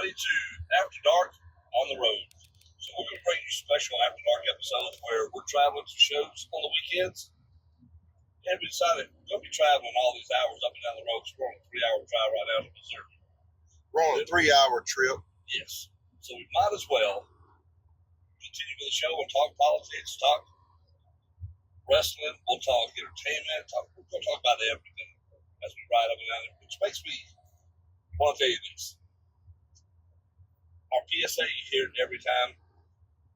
everybody, to After Dark on the Road. So we're going to bring you special After Dark episodes where we're traveling to shows on the weekends. And we decided we're going to be traveling all these hours up and down the road. So we're on a 3-hour drive right out of Missouri. We're on a 3-hour trip. Yes. So we might as well continue with the show and talk politics, talk wrestling, we'll talk entertainment, we're going to talk about everything as we ride up and down it, which makes me want to tell you this. Our PSA, you hear it every time.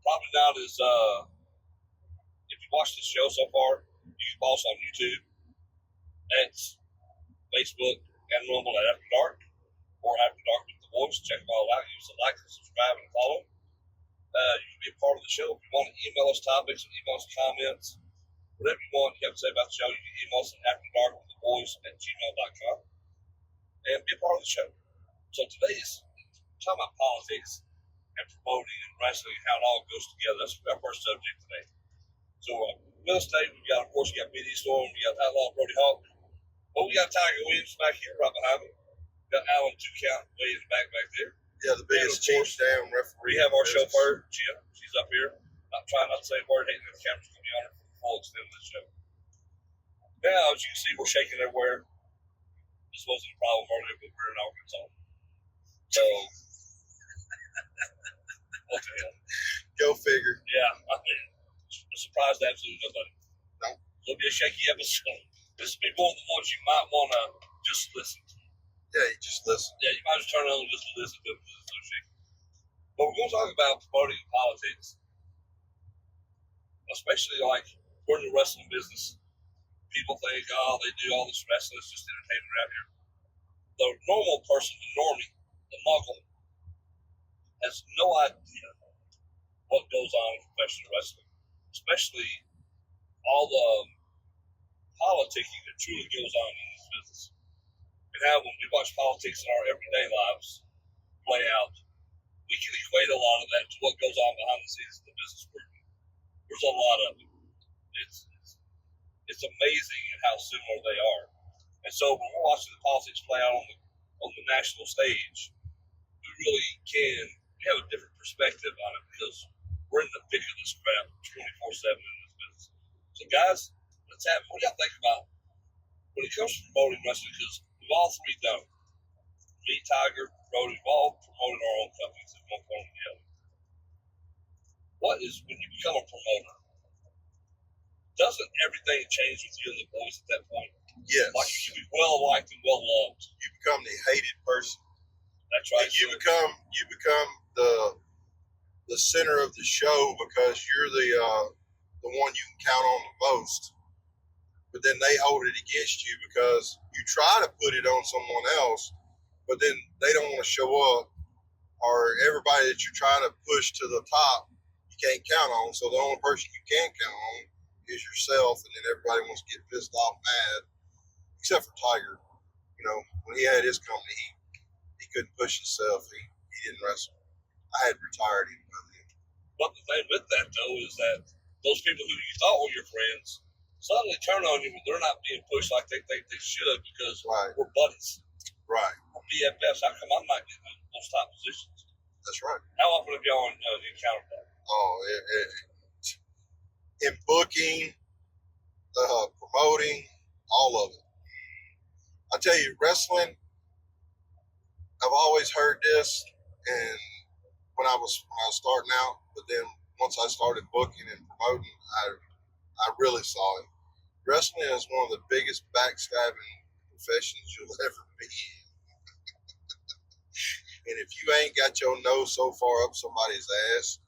Probably not as, if you watch this show so far, you can follow us on YouTube, X, Facebook, and Rumble at After Dark, or After Dark with the Voice. Check them all out. Use the like, subscribe, and follow. You can be a part of the show. If you want to email us topics, email us comments, whatever you want, you have to say about the show, you can email us at afterdarkwiththevoice@gmail.com and be a part of the show. So today's talking about politics and promoting and wrestling and how it all goes together. That's our first subject today. So real estate, we got, of course, we got BD Storm, we got Outlaw Brody Hawk, but we got Tiger Williams back here right behind me. We got Alan 2-Count way in the back there. Yeah, the biggest change down referee. We have our chauffeur, Jim. She's up here. I'm trying not to say a word, hating the camera's going to be on her for the full extent of the show. Now, as you can see, we're shaking everywhere. This wasn't a problem earlier, but we're in Arkansas. So, what the hell? Go figure. Yeah, I mean, I'm surprised absolutely nobody. No. It'll be a shaky episode. This will be one of the ones you might want to just listen to. Yeah, you just listen. Yeah, you might just turn on and just listen to it because it's so shaky. But we're going to talk about promoting politics, especially like we're in the wrestling business. People think, oh, they do all this wrestling, it's just entertainment around here. The normal person, the normie, the muggle, has no idea what goes on in professional wrestling, especially all the politicking that truly goes on in this business. And how when we watch politics in our everyday lives play out, we can equate a lot of that to what goes on behind the scenes of the business world. There's a lot of it. It's amazing at how similar they are. And so when we're watching the politics play out on the national stage, we really have a different perspective on it because we're in the thick of this crap 24/7 in this business. So guys, let's have what do y'all think about when it comes to promoting wrestling? Because we've all three done it. Me, Tiger, Brody, we've all promoted our own companies at one point or the other. What is when you become a promoter? Doesn't everything change with you and the boys at that point? Yes. Like you can be well liked and well loved. You become the hated person. That's right. You become the center of the show because you're the one you can count on the most. But then they hold it against you because you try to put it on someone else, but then they don't want to show up, or everybody that you're trying to push to the top, you can't count on. So the only person you can count on is yourself, and then everybody wants to get pissed off mad, except for Tiger. You know, when he had his company, he couldn't push himself. He didn't wrestle. I had retired him by then. But the thing with that, though, is that those people who you thought were your friends suddenly turn on you when they're not being pushed like they think they should because we're buddies. Right. We're BFFs. How come I'm not getting those top positions? That's right. How often have y'all encountered that? Oh, in booking, promoting, all of it. I tell you, wrestling, I've always heard this, and when I was starting out, but then once I started booking and promoting, I really saw it. Wrestling is one of the biggest backstabbing professions you'll ever be in. And if you ain't got your nose so far up somebody's ass,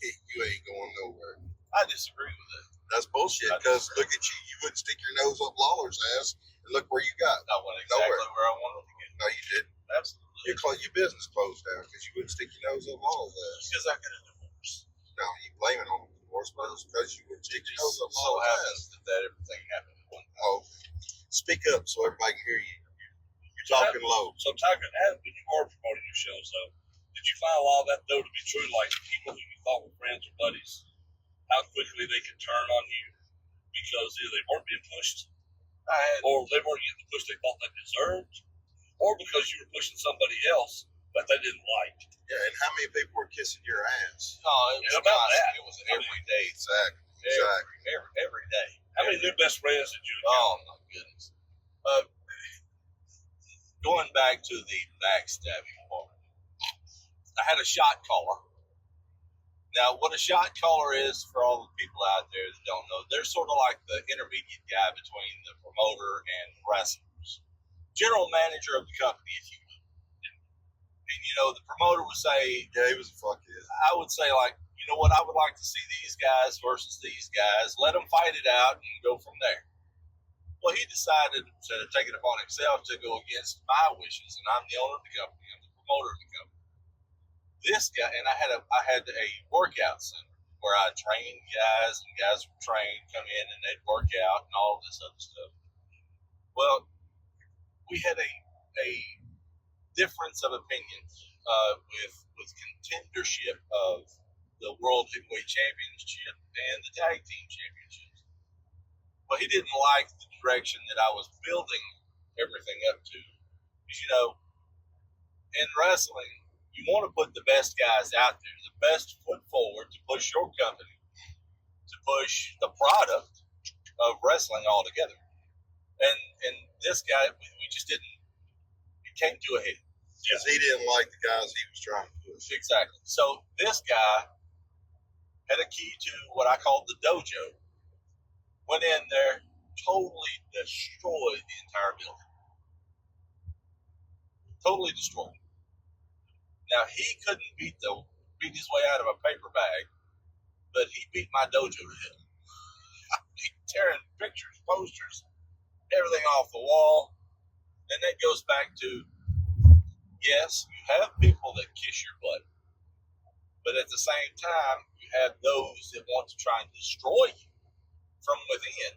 you ain't going nowhere. I disagree with that. That's bullshit, because look at you. You wouldn't stick your nose up Lawler's ass, and look where you got. I went exactly where I wanted to get. No, you didn't. Absolutely. Your business closed down because you wouldn't stick your nose up Lawler's ass. Because I got a divorce. No, you blame it on the divorce, but it's because you wouldn't stick your nose up so Lawler's happens ass. that everything happened at one time. Oh, speak up so everybody can hear you. You're talking low. So, Tiger, when you were promoting your shows, though, did you find a lot of that, though, to be true? Like people who you thought were friends or buddies, how quickly they could turn on you because either they weren't being pushed, or they weren't getting the push they thought they deserved, or because you were pushing somebody else but they didn't like. Yeah, and how many people were kissing your ass? Oh, it was About constant. that. It was every day. Exactly. Every day. How many new best friends did you encounter? Oh my goodness. Going back to the backstabbing part, I had a shot caller. Now, what a shot caller is, for all the people out there that don't know, they're sort of like the intermediate guy between the promoter and wrestlers. General manager of the company, if you will. And, the promoter would say, Yeah, he was a fuckhead. I would say, like, you know what, I would like to see these guys versus these guys. Let them fight it out and go from there. Well, he decided to take it upon himself to go against my wishes, and I'm the owner of the company. I'm the promoter of the company. This guy, and I had a workout center where I trained guys, and guys would come in, and they'd work out and all this other stuff. Well, we had a difference of opinion with contendership of the World Heavyweight Championship and the Tag Team Championships. Well, he didn't like the direction that I was building everything up to. Because, in wrestling, you want to put the best guys out there, the best foot forward to push your company, to push the product of wrestling altogether. And this guy, we just didn't, it came to a head. Because he didn't like the guys he was trying to push. Exactly. So this guy had a key to what I called the dojo, went in there, totally destroyed the entire building. Totally destroyed. Now, he couldn't beat his way out of a paper bag, but he beat my dojo to hell. Tearing pictures, posters, everything off the wall. And that goes back to, yes, you have people that kiss your butt, but at the same time, you have those that want to try and destroy you from within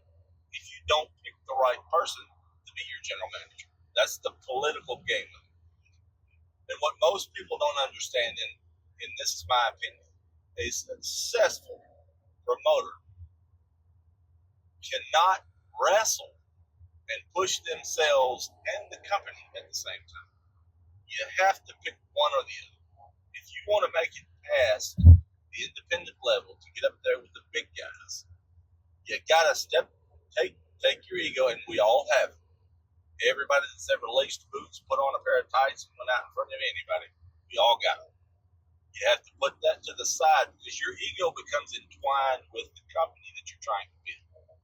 if you don't pick the right person to be your general manager. That's the political game. And what most people don't understand, and this is my opinion, a successful promoter cannot wrestle and push themselves and the company at the same time. You have to pick one or the other. If you want to make it past the independent level to get up there with the big guys, you gotta take your ego, and we all have it. Everybody that's ever laced boots, put on a pair of tights, and went out in front of anybody, we all got it. You have to put that to the side because your ego becomes entwined with the company that you're trying to build.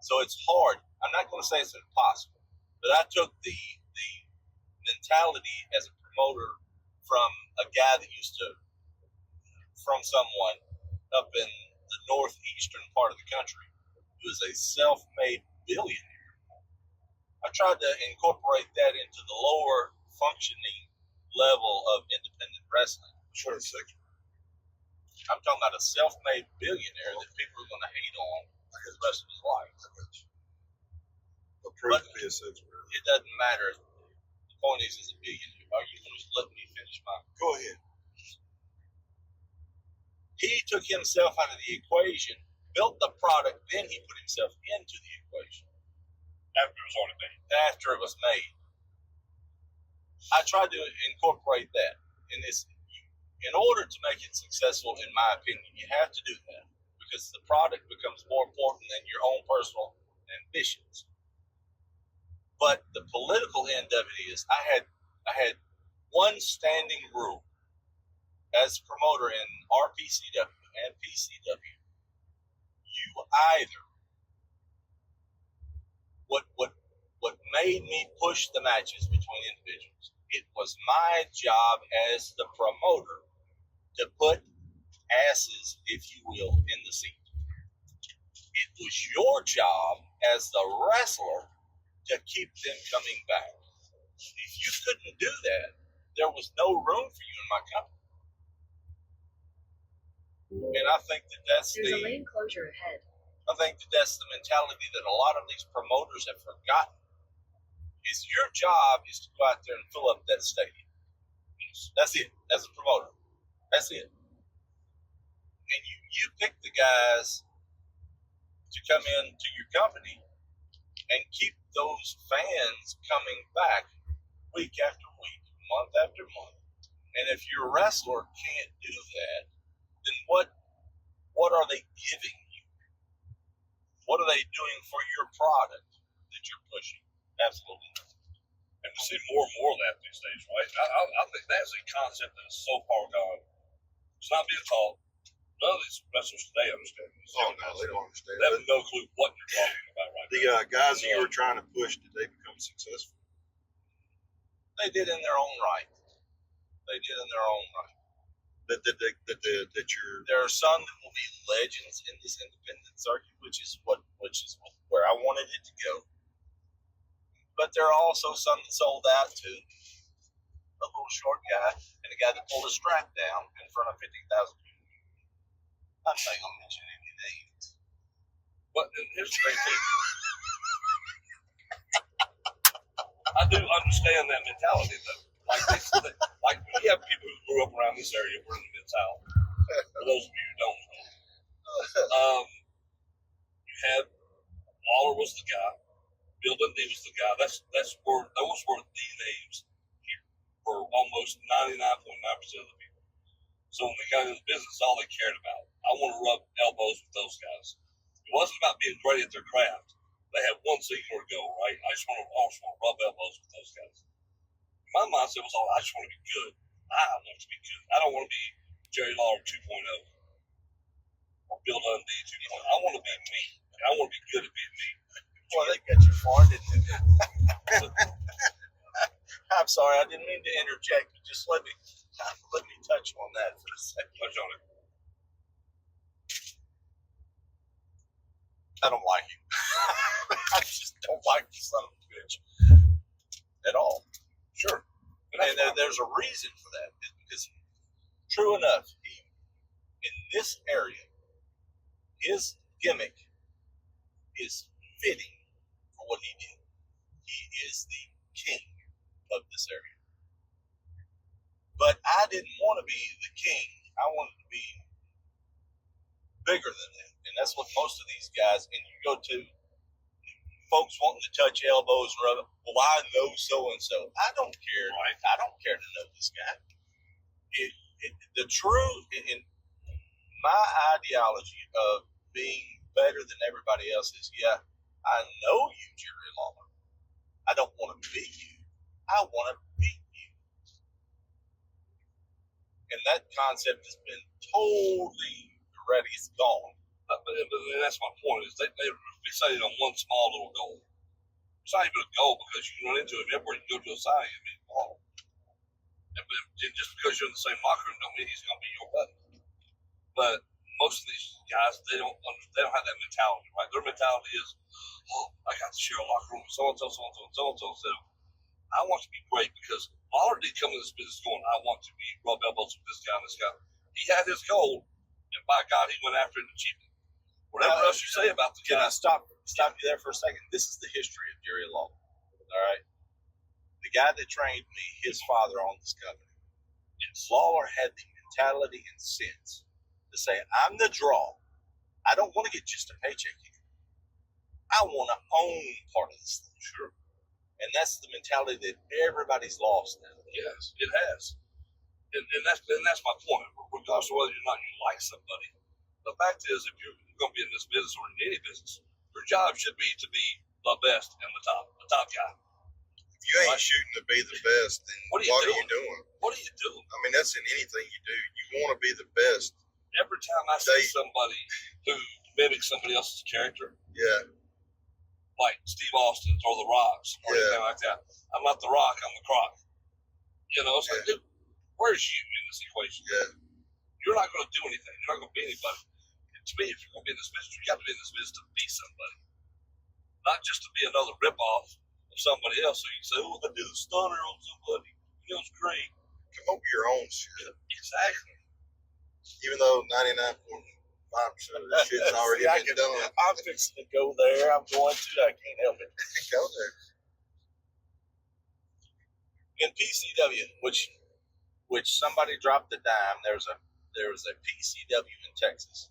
So it's hard. I'm not going to say it's impossible, but I took the mentality as a promoter from a guy that from someone up in the northeastern part of the country who is a self-made billionaire. I tried to incorporate that into the lower functioning level of independent wrestling. Sure, second. I'm talking about a self-made billionaire that people are going to hate on for the rest of his life. Approved to be a sex worker. It doesn't matter. The point is a billionaire. Are you going to let me finish my? Go ahead. He took himself out of the equation, built the product, then he put himself into the equation. After it was already made. After it was made. I tried to incorporate that in this. In order to make it successful, in my opinion, you have to do that because the product becomes more important than your own personal ambitions. But the political end of it is I had one standing rule as promoter in RPCW and PCW. You either what made me push the matches between individuals. It was my job as the promoter to put asses, if you will, in the seat. It was your job as the wrestler to keep them coming back. If you couldn't do that, there was no room for you in my company. And I think that's There's a lane closure ahead. I think that's the mentality that a lot of these promoters have forgotten. Is your job is to go out there and fill up that stadium. That's it. As a promoter. That's it. And you pick the guys to come into your company and keep those fans coming back week after week, month after month, And if your wrestler can't do that, then what are they giving you? What are they doing for your product that you're pushing? Absolutely nothing. And we see more and more of that these days, right? I think that's a concept that is so far gone. It's not being taught. None of these wrestlers today understand this. Oh, no, they don't understand. They have no clue what you're talking about right now. The guys that you were trying to push, did they become successful? They did in their own right. They did in their own right. That you're. There are some that will be legends in this independent circuit, which is where I wanted it to go. But there are also some that sold out to a little short guy and a guy that pulled a strap down in front of 50,000 people. I'm not going to mention any names. But here's the great thing. I do understand that mentality, though. Like we have people who grew up around this area. We're in the Mid-South. For those of you who don't know, you had Lawler was the guy. Bill Dundee was the guy. Those were the names here for almost 99.9% of the people. So when they got into business, all they cared about. I want to rub elbows with those guys. It wasn't about being great at their craft. They had one singular goal, right? I just want to rub elbows with those guys. My mindset was, I just want to be good. I want to be good. I don't want to be Jerry Lawler 2.0 or Bill Dundee 2.0. I want to be me. I want to be good at being me. Well, they got you far, didn't they? I'm sorry, I didn't mean to interject, but just let me touch on that for a second. Touch on it. I don't like him. I just don't like the son of a bitch at all. Sure. And there's a reason for that. It's because, true enough, in this area, his gimmick is fitting for what he did. He is the king of this area. But I didn't want to be the king. I wanted to be bigger than that. And that's what most of these guys, and you go to folks wanting to touch elbows and rub it. Well, I know so-and-so. I don't care. Right? I don't care to know this guy. The truth, in my ideology of being better than everybody else is, yeah, I know you, Jerry Lawler. I don't want to be you. I want to beat you. And that concept has been totally already gone. And that's my point, is they're fixated on one small little goal. It's not even a goal because you can run into him everywhere you go to a sign. I mean, oh. And just because you're in the same locker room don't mean he's going to be your buddy. But most of these guys, they don't have that mentality, right? Their mentality is, I got to share a locker room with so-and-so, so-and-so, so-and-so. So I want to be great because Lawler did come in this business going, I want to be rub elbows with this guy and this guy. He had his goal, and by God, he went after it and achieved it. Whatever else you say about the guy. Can I stop you there for a second? This is the history of Jerry Lawler. All right? The guy that trained me, his father owned this company. Yes. Lawler had the mentality and sense to say, I'm the draw. I don't want to get just a paycheck here. I want to own part of this thing. Sure. And that's the mentality that everybody's lost now. Yes, it has. And that's my point. Regardless of whether or not you like somebody, the fact is, if you're going to be in this business or in any business, your job should be to be the best and the top guy. If you ain't shooting to be the best, then what are you doing? What are you doing? I mean, that's in anything you do. You want to be the best. Every time I see somebody who mimics somebody else's character, yeah, like Steve Austin or The Rock's or anything like that, I'm not The Rock, I'm the Croc. You know, it's like, dude, where's you in this equation? Yeah. You're not going to do anything. You're not going to be anybody. And to me, if you're going to be in this business, you got to be in this business to be somebody, not just to be another ripoff of somebody else. So you can say, "Oh, I did a stunner on somebody. It was great." Come up with your own shit. Exactly. Even though 99.5% of the shit's already been done. I'm fixing to go there. I'm going to. I can't help it. Go there. In PCW, which somebody dropped the dime, there was a PCW in Texas,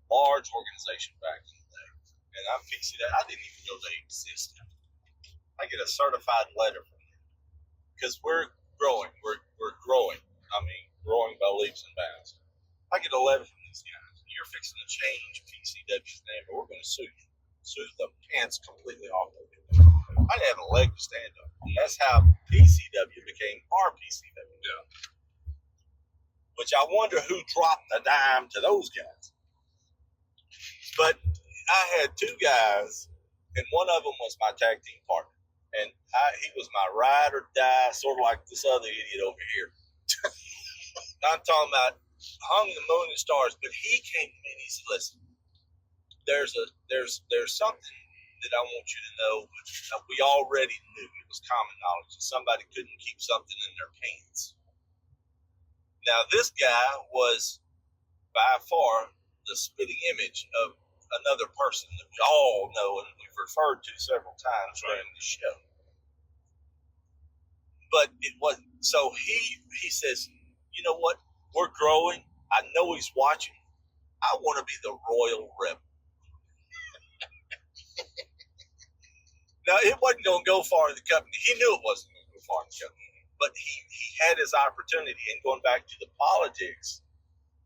large organization back in the day, and I'm PCW. I didn't even know they existed. I get a certified letter from them because we're growing. We're growing. I leaps and bounds. I get a letter from these guys. You're fixing to change PCW's name, but we're going to sue you. Sue the pants completely off of it. I didn't have a leg to stand on. That's how PCW became RPCW. Yeah. Which I wonder who dropped the dime to those guys. But I had two guys, and one of them was my tag team partner. And he was my ride or die, sort of like this other idiot over here. I'm talking about hung the moon and stars, but he came to me and he said, listen, there's something that I want you to know. We already knew. It was common knowledge that somebody couldn't keep something in their pants. Now, this guy was by far the spitting image of another person that we all know and we've referred to several times during the show. But it wasn't. So he says, you know what? We're growing. I know he's watching. I want to be the Royal Rebel. Now, it wasn't going to go far in the company. He knew it wasn't going to go far in the company. But he had his opportunity. And going back to the politics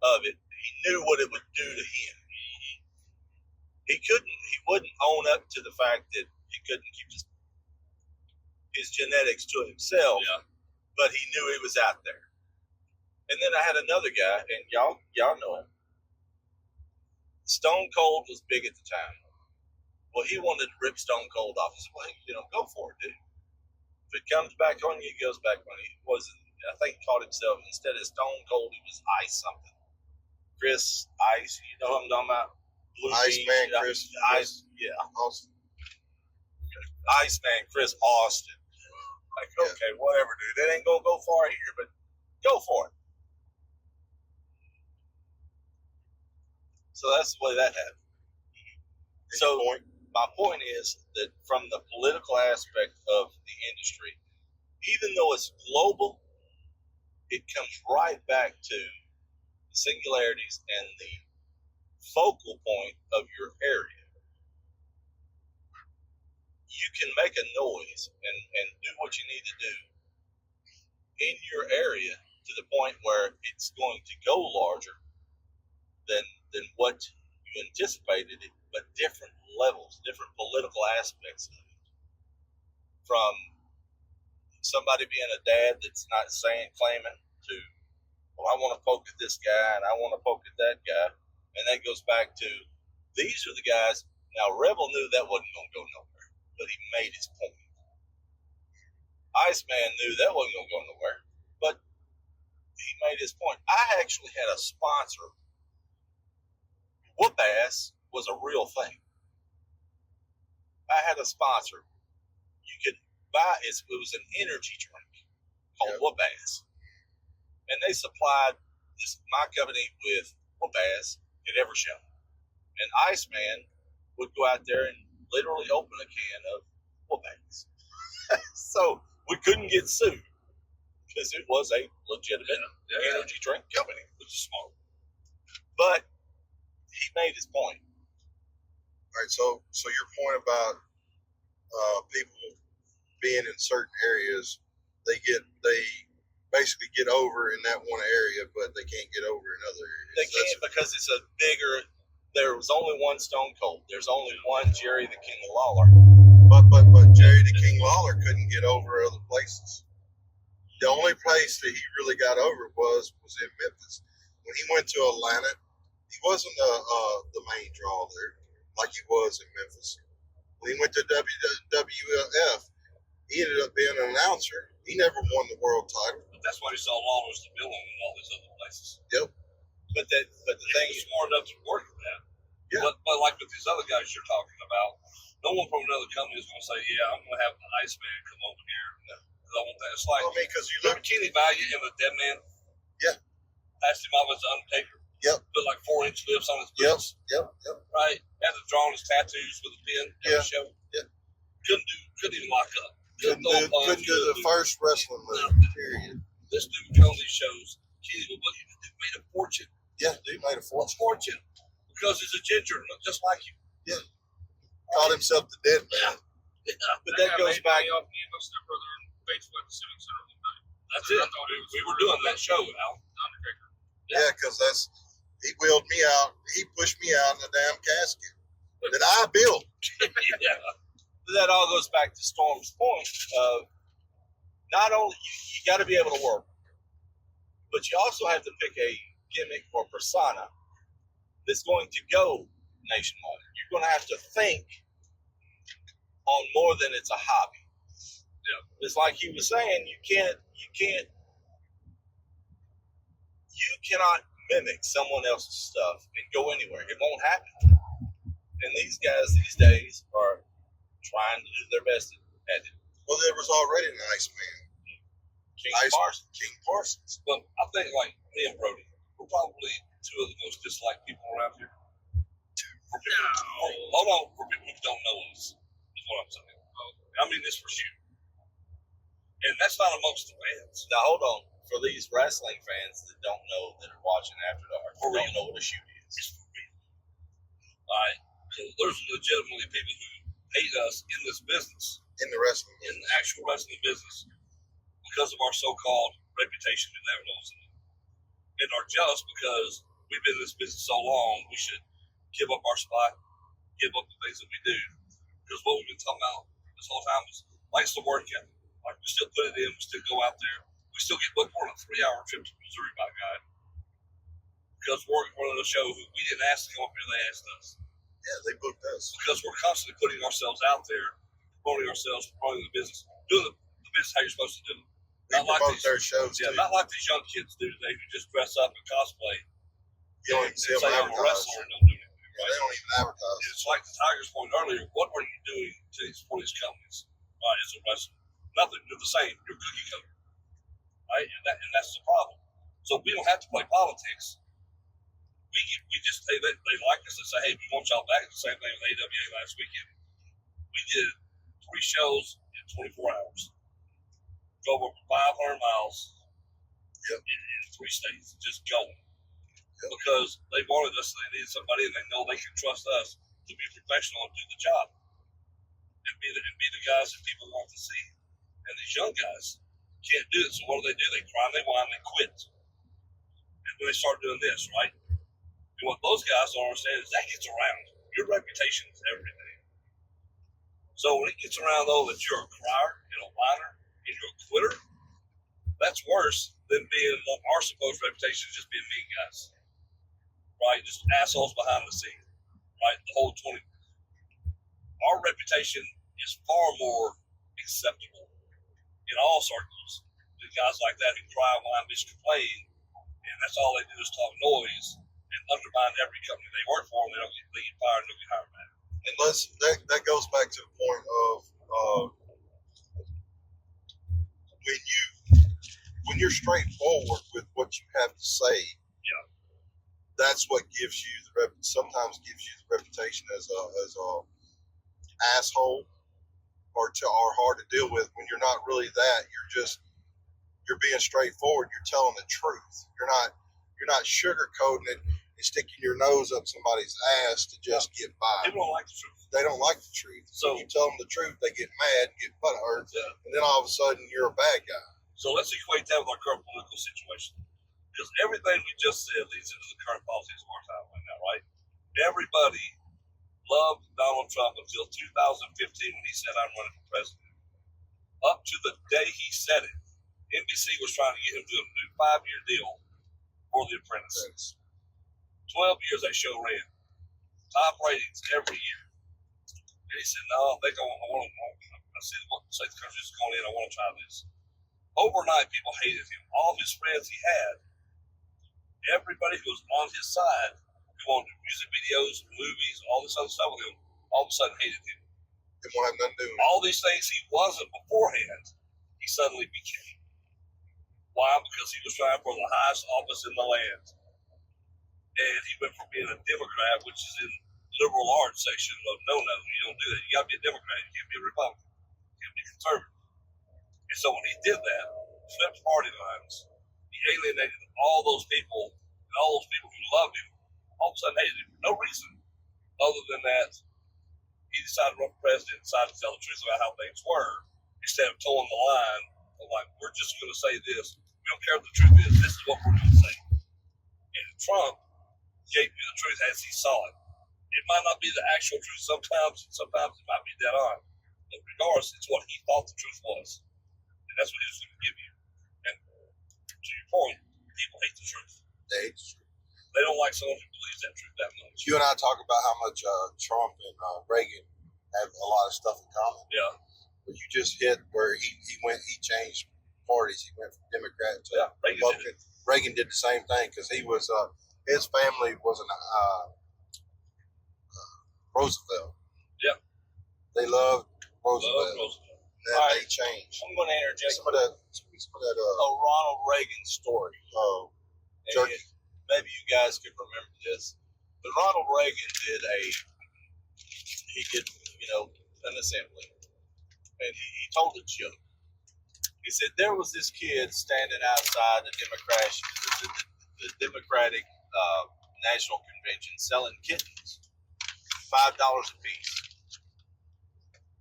of it, he knew what it would do to him. He wouldn't own up to the fact that he couldn't keep his genetics to himself, but he knew he was out there. And then I had another guy, and y'all know him. Stone Cold was big at the time. Well, he wanted to rip Stone Cold off. I said, well, go for it, dude. If it comes back on you, it goes back on you. I think he called himself, instead of Stone Cold, he was Ice something. Chris Ice, you know what I'm talking about? Blue Iceman Chris. Ice, yeah. Austin. Iceman Chris Austin. Like, okay, whatever, dude. That ain't gonna go far here, but go for it. So that's the way that happened. So my point is that from the political aspect of the industry, even though it's global, it comes right back to the singularities and the focal point of your area. You can make a noise and do what you need to do in your area to the point where it's going to go larger than what you anticipated it, but different levels, different political aspects of it. From somebody being a dad that's not claiming to, well, I want to poke at this guy and I want to poke at that guy. And that goes back to, these are the guys. Now, Rebel knew that wasn't going to go nowhere, but he made his point. Iceman knew that wasn't going to go nowhere, but he made his point. I actually had a sponsor. Whoop ass was a real thing. I had a sponsor. You could buy it. It was an energy drink called Whoop Ass, and they supplied my company with Whoop Ass at every show. And Iceman would go out there and literally open a can of Whoop Ass. So we couldn't get sued because it was a legitimate energy drink company, which is smart. But he made his point. All right, so your point about people being in certain areas, they basically get over in that one area, but they can't get over in other areas. They can't because it's a bigger. There was only one Stone Cold. There's only one Jerry the King Lawler. But Jerry the King Lawler couldn't get over other places. The only place that he really got over was in Memphis. When he went to Atlanta, he wasn't the main draw there like he was in Memphis. When he went to WWF, he ended up being an announcer. He never won the world title. But that's why you saw Lawler's the villain in all these other places. Yep. But the thing is smart enough to work with that. Yeah. But like with these other guys you're talking about, no one from another company is going to say, "Yeah, I'm going to have the Iceman come over here." No. I want that. It's like, because you look, Kenny Valiant in the Dead Man. Yeah. Passed him off as the Undertaker. Yep. Put like 4-inch lips on his boots. Yep. Right. Had to draw his tattoos with a pen. Yeah. Show. Yeah. Couldn't even lock up. Couldn't do the first wrestling move. Period. This dude would come on these shows. Kenny would look. He made a fortune. Yeah, dude made a fortune. Because he's a ginger, look just like you. Yeah. Called himself the Dead Man. Yeah. But that goes back. Off me and my stepbrother in Batesville at the Civic Center one night. That's it. We were doing that show, Al. Undertaker. Yeah, because he wheeled me out. He pushed me out in the damn casket that I built. Yeah. That all goes back to Storm's point of not only you got to be able to work, but you also have to pick a gimmick or persona that's going to go nationwide. You're going to have to think on more than it's a hobby. Yeah. It's like he was saying, you cannot mimic someone else's stuff and go anywhere. It won't happen. And these guys these days are trying to do their best at it. Well, there was already an Iceman. King Parsons. But I think, like, me and Brody, we're probably two of the most disliked people around here. Hold on, for people who don't know us, is what I'm saying. I mean this for sure. And that's not amongst the fans. Now, hold on. For these wrestling fans that don't know, that are watching After Dark, who don't know what a shoot is. It's for real. Alright? There's legitimately people who hate us in this business. In the wrestling in the actual wrestling business, because of our so-called reputation in that wrestling, and are jealous because we've been in this business so long, we should give up our spot, give up the things that we do, because what we've been talking about this whole time is like the work ethic. Like, we still put it in, we still go out there, we still get booked on a 3-hour trip to Missouri, by God, because we're running a show who we didn't ask to come up here, they asked us. Yeah, they booked us because we're constantly putting ourselves out there, promoting ourselves, promoting the business, doing the business how you're supposed to do it. Not like these, their shows. Yeah, not like these young kids do today who just dress up and cosplay. You don't even see them say I'm a advertise. wrestler and don't do anything. Right? Yeah, they don't even advertise. It's like the Tigers point earlier. What are you doing for these companies? Right, as a wrestler, nothing. You're the same. You're cookie cutter. Right, and that's the problem. So we don't have to play politics. We just they like us and say, hey, we want y'all back. The same thing with AWA last weekend. We did 3 shows in 24 hours. Drove over 500 miles in 3 states, just going. Yep. Because they wanted us, they needed somebody, and they know they can trust us to be professional and do the job. And be the guys that people want to see. And these young guys can't do it, so what do? They cry, they whine, they quit. And then they start doing this, right? And what those guys don't understand is that gets around. Your reputation is everything. So when it gets around, though, that you're a crier and a whiner and you're a quitter, that's worse than being our supposed reputation is just being mean guys. Right? Just assholes behind the scene. Right? The whole 20. Our reputation is far more acceptable in all circles than guys like that who cry, whine, bitch, complain, and that's all they do is talk noise and undermine every company they work for, and they get fired and don't get hired back. And that goes back to the point of when you're straightforward with what you have to say. Yeah, that's what gives you sometimes gives you the reputation as a asshole or hard to deal with. When you're not really that, you're being straightforward. You're telling the truth. You're not sugarcoating it and sticking your nose up somebody's ass to just get by. People don't like the truth. They don't like the truth. So when you tell them the truth, they get mad, get butthurt, and then all of a sudden you're a bad guy. So let's equate that with our current political situation. Because everything we just said leads into the current politics of our time right now, right? Everybody loved Donald Trump until 2015 when he said, I'm running for president. Up to the day he said it, NBC was trying to get him to a new 5-year deal for The Apprentice. 12 years that show ran. Top ratings every year. And he said, no, I see the country's going in, I want to try this. Overnight, people hated him. All his friends he had, everybody who was on his side, who wanted to do music videos, movies, all this other stuff with him, all of a sudden hated him. Didn't want to have nothing to do with him. All these things he wasn't beforehand, he suddenly became. Why? Because he was trying for the highest office in the land. And he went from being a Democrat, which is in liberal arts section of no, you don't do that. You got to be a Democrat. You can't be a Republican. You can't be conservative. And so when he did that, flipped party lines, he alienated all those people and all those people who loved him, all of a sudden hated him for no reason other than that he decided to run for president, decided to tell the truth about how things were, instead of towing the line of like, we're just going to say this. We don't care what the truth is. This is what we're going to say. Trump gave you the truth as he saw it. It might not be the actual truth sometimes it might be dead on. But regardless, it's what he thought the truth was. And that's what he was going to give you. And to your point, people hate the truth. They hate the truth. They don't like someone who believes that truth that much. You and I talk about how much Trump and Reagan have a lot of stuff in common. Yeah. But you just hit where he changed parties. He went from Democrat to Republican. Reagan did the same thing because he was his family was an Roosevelt. Yeah. They loved Roosevelt. And Right. they changed. I'm going to interject Some of that a Ronald Reagan story. And Turkey. maybe you guys could remember this. But Ronald Reagan did an assembly. And he told a joke. He said there was this kid standing outside the Democratic National Convention selling kittens, $5 a piece.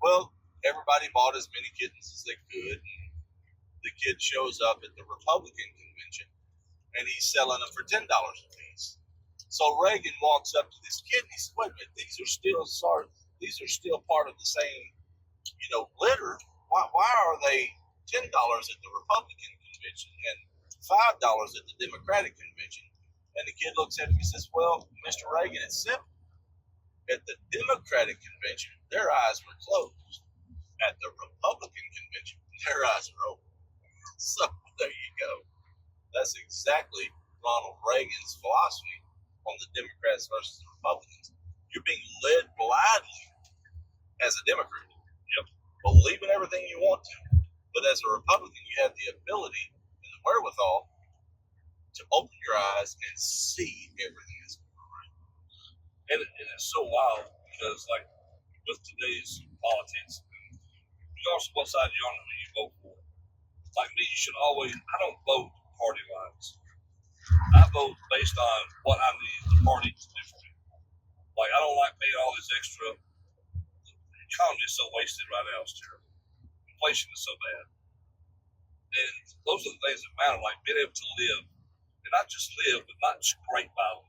Well, everybody bought as many kittens as they could. And the kid shows up at the Republican convention, and he's selling them for $10 a piece. So Reagan walks up to this kid and he said, "Wait a minute, these are still part of the same, litter. Why are they $10 at the Republican convention and $5 at the Democratic convention?" And the kid looks at him and says, "Well, Mr. Reagan, it's simple. At the Democratic convention, their eyes were closed. At the Republican convention, their eyes are open." So there you go. That's exactly Ronald Reagan's philosophy on the Democrats versus the Republicans. You're being led blindly as a Democrat. Yep. Believe in everything you want to. But as a Republican, you have the ability and the wherewithal to open your eyes and see everything that's going on. And it's so wild because, like, with today's politics, regardless of what side you're on, who you vote for, like me, you should always, I don't vote party lines. I vote based on what I need the party to do for me. Like, I don't like paying all this extra. The economy is so wasted right now, it's terrible. Inflation is so bad. And those are the things that matter, like being able to live, and not just live, but not scrape by them.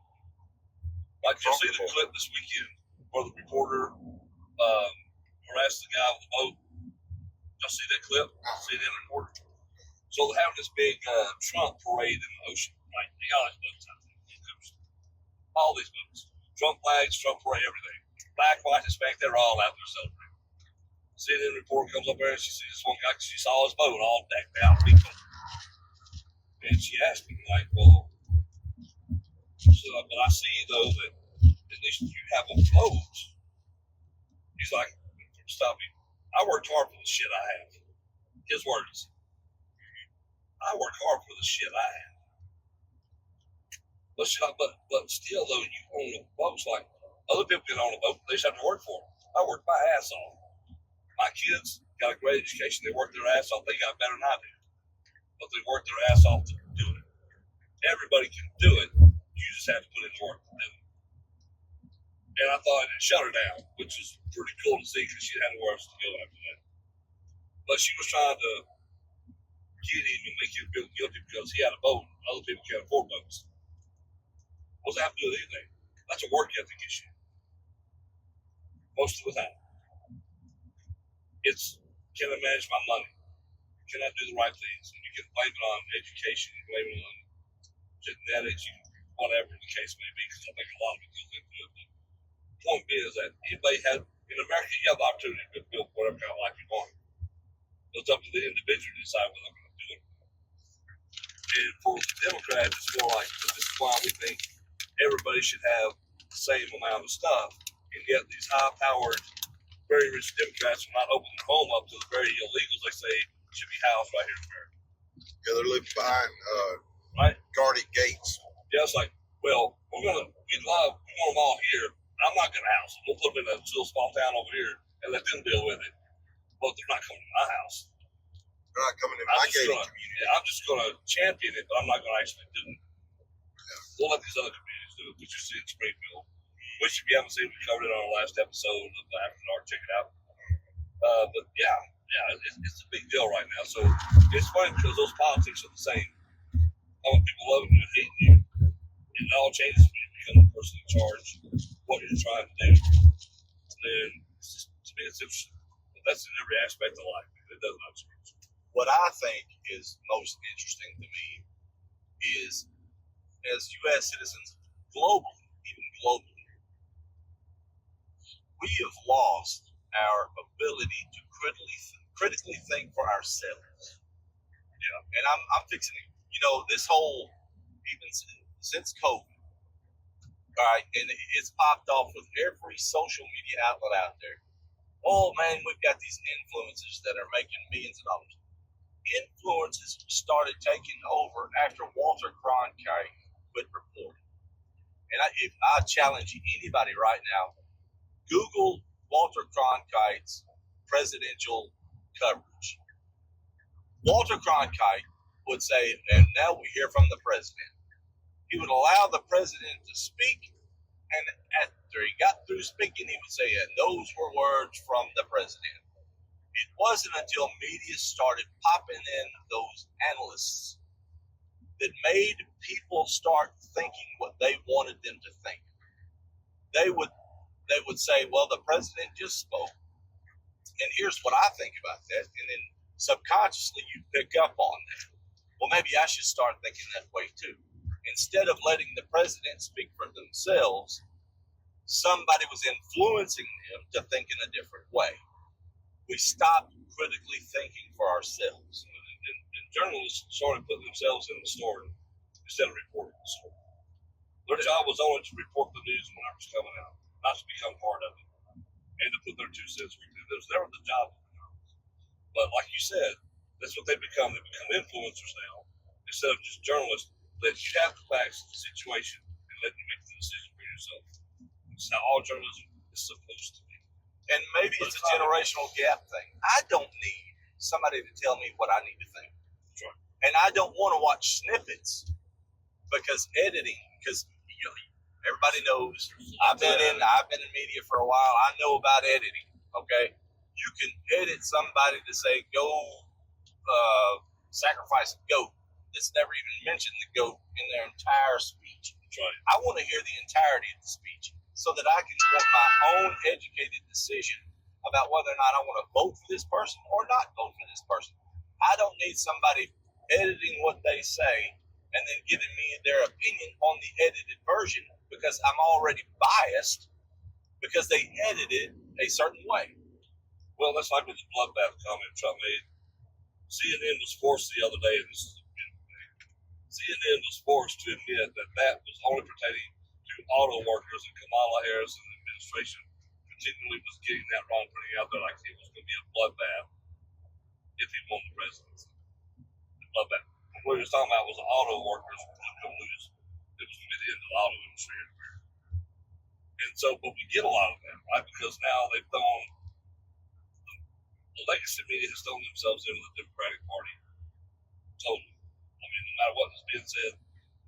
Like you'll see the clip this weekend where the reporter harassed the guy with the boat. Y'all see that clip? CNN reporter. So they're having this big Trump parade in the ocean, right? They got all these boats out there. All these boats. Trump flags, Trump parade, everything. Black, white, Hispanic, they're all out there celebrating. CNN reporter comes up there and she sees this one guy, she saw his boat all decked out, big boat. And she asked me, like, well, but I see, though, that at least you have a boat. He's like, stop me. I worked hard for the shit I have. His words. I work hard for the shit I have. But still, though, you own a boat. Like, other people can own a boat, they just have to work for it. I work my ass off. My kids got a great education. They work their ass off. They got better than I do. But they work their ass off to do it. Everybody can do it. You just have to put in the work to do it. And I thought it shut her down, which is pretty cool to see because she had nowhere else to go after that. But she was trying to get him and make him feel guilty because he had a boat and other people can't afford boats. What does that have to do with anything? That's a work ethic issue. Most of the time. It's, can I manage my money? Can I do the right things? And you can blame it on education, you can blame it on genetics, whatever the case may be, because I think a lot of it goes into it. But the point being is that anybody has, in America, you have the opportunity to build whatever kind of life you want. It's up to the individual to decide whether they're going to do it. And for the Democrats, it's more like, this is why we think everybody should have the same amount of stuff, and yet these high-powered, very rich Democrats will not open their home up to the very illegals they say should be housed right here in America. Yeah, they're living behind guarded gates. Yeah, it's like, well, we want them all here. I'm not going to house them. We'll put them in a little small town over here and let them deal with it. But they're not coming to my house. They're not coming to my gated community. Yeah, I'm just going to champion it, but I'm not going to actually do it. Yeah. We'll let these other communities do it, which you see in Springfield. Which, if you haven't seen, we covered it on our last episode of After Dark. Check it out. But yeah, it's a big deal right now. So it's funny because those politics are the same. I want people loving you and hating you. And it all changes when you become the person in charge, what you're trying to do. And to me, it's interesting. But that's in every aspect of life. It does not change. What I think is most interesting to me is, as U.S. citizens globally, even globally, we have lost our ability to critically think for ourselves. Yeah, and I'm fixing it. This whole, even since COVID, all right, and it's popped off with every social media outlet out there. Oh man, we've got these influencers that are making millions of dollars. Influencers started taking over after Walter Cronkite quit reporting. And I challenge anybody right now, Google Walter Cronkite's presidential coverage. Walter Cronkite would say, and now we hear from the president. He would allow the president to speak, and after he got through speaking, he would say, and those were words from the president. It wasn't until media started popping in those analysts that made people start thinking what they wanted them to think. They would say, well, the president just spoke. And here's what I think about that. And then subconsciously you pick up on that. Well, maybe I should start thinking that way too. Instead of letting the president speak for themselves, somebody was influencing them to think in a different way. We stopped critically thinking for ourselves. And journalists sort of put themselves in the story instead of reporting the story. Their job was only to report the news when it was coming out, not to become part of it, and to put their 2 cents worth. That was never the job of the journalist. But like you said, that's what they become. They become influencers now instead of just journalists. That you have the facts of the situation and let you make the decision for yourself. It's how all journalism is supposed to be. And maybe it's a generational gap thing. I don't need somebody to tell me what I need to think. That's right. And I don't want to watch snippets because everybody knows I've been in media for a while. I know about editing. Okay, you can edit somebody to say go sacrifice a goat. It's never even mentioned the goat in their entire speech. That's right. I want to hear the entirety of the speech so that I can make my own educated decision about whether or not I want to vote for this person or not vote for this person. I don't need somebody editing what they say and then giving me their opinion on the edited version because I'm already biased because they edited a certain way. Well, that's like with the bloodbath comment Trump made. CNN was forced the other day, and this is CNN was forced to admit that was only pertaining to auto workers, and Kamala Harris and the administration continually was getting that wrong, putting out there like it was going to be a bloodbath if he won the presidency. The bloodbath. What he was talking about was the auto workers were going to lose. It was going to be the end of the auto industry everywhere. And so, but we get a lot of that, right? Because now they've thrown, the legacy media has thrown themselves into the Democratic Party totally. I mean, no matter what is being said,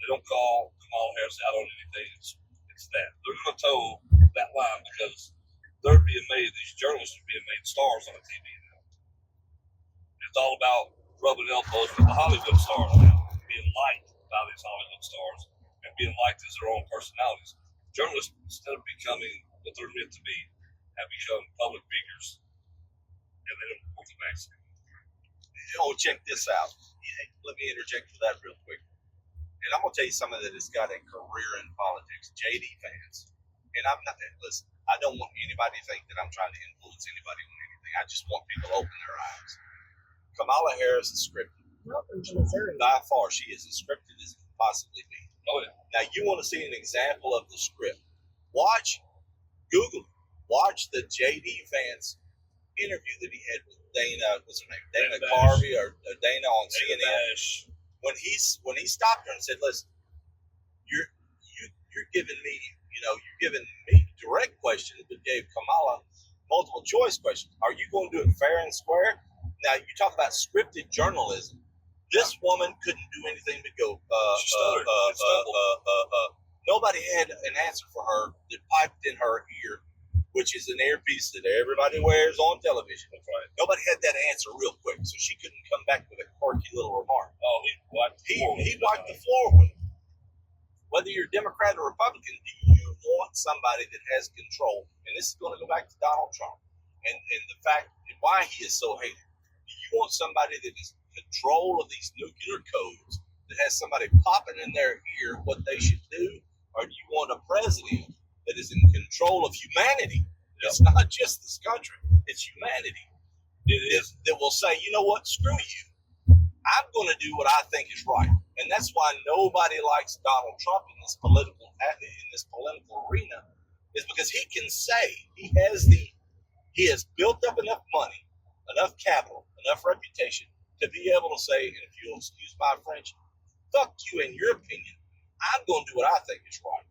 they don't call Kamala Harris out on anything. It's that. They're going to toe that line because they're being made, these journalists are being made stars on the TV now. It's all about rubbing elbows with the Hollywood stars now, being liked by these Hollywood stars and being liked as their own personalities. Journalists, instead of becoming what they're meant to be, have become public figures, and they don't report the vaccine. Check this out. Let me interject for that real quick. And I'm going to tell you somebody that has got a career in politics, J.D. Vance. And I'm not, listen, I don't want anybody to think that I'm trying to influence anybody on anything. I just want people to open their eyes. Kamala Harris is scripted. Welcome to Missouri. By far, she is as scripted as it can possibly be. Oh, yeah. Now, you want to see an example of the script. Google, watch the J.D. Vance interview that he had with Dana, what's her name? Dana Carvey or Dana on CNN. When he stopped her and said, "Listen, you're giving me, you're giving me direct questions, but gave Kamala multiple choice questions. Are you going to do it fair and square?" Now you talk about scripted journalism. This woman couldn't do anything but go. Nobody had an answer for her that piped in her ear, which is an earpiece that everybody wears on television. That's right. Nobody had that answer real quick, so she couldn't come back with a quirky little remark. Oh, he wiped the floor with it. Whether you're Democrat or Republican, do you want somebody that has control? And this is going to go back to Donald Trump and the fact why he is so hated. Do you want somebody that is in control of these nuclear codes, that has somebody popping in their ear what they should do? Or do you want a president that is in control of humanity? It's not just this country, it's humanity. It is that will say, you know what, screw you. I'm going to do what I think is right. And that's why nobody likes Donald Trump in this political arena, is because he can say he has built up enough money, enough capital, enough reputation to be able to say, and if you'll excuse my French, fuck you in your opinion. I'm going to do what I think is right.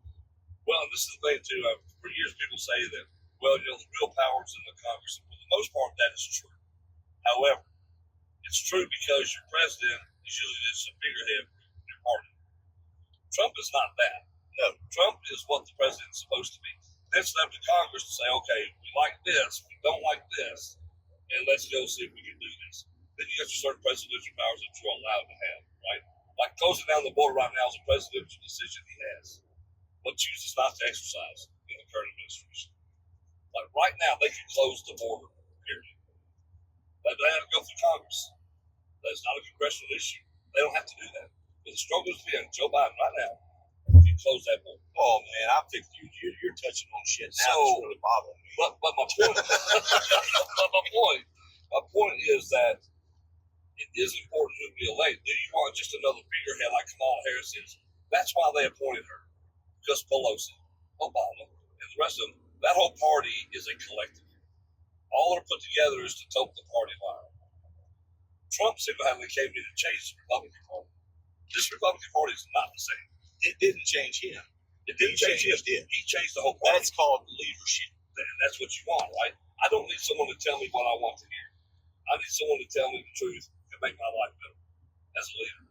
Well, and this is the thing too. For years, people say that, well, the real power's in the Congress. For the most part, that is true. However, it's true because your president is usually just a figurehead of your party. Trump is not that. No, Trump is what the president's supposed to be. Then it's up to Congress to say, okay, we like this, we don't like this, and let's go see if we can do this. Then you got your certain presidential powers that you're allowed to have, right? Like closing down the border right now is a presidential decision he has, but chooses not to exercise in the current administration. Like right now, they can close the border, period. But they have to go through Congress. That's not a congressional issue. They don't have to do that. But the struggle is being Joe Biden right now. You close that border. Oh man, I think you're touching on shit now. That's really bothering me. But my point, my point is that it is important who we elect. Do you want just another figurehead like Kamala Harris is? That's why they appointed her. Because Pelosi, Obama, and the rest of them, that whole party is a collective. All they're put together is to tote the party line. Trump single-handedly came in and changed the Republican Party. This Republican Party is not the same. It didn't change him. It didn't change him. He changed the whole party. That's called leadership. And that's what you want, right? I don't need someone to tell me what I want to hear. I need someone to tell me the truth and make my life better as a leader.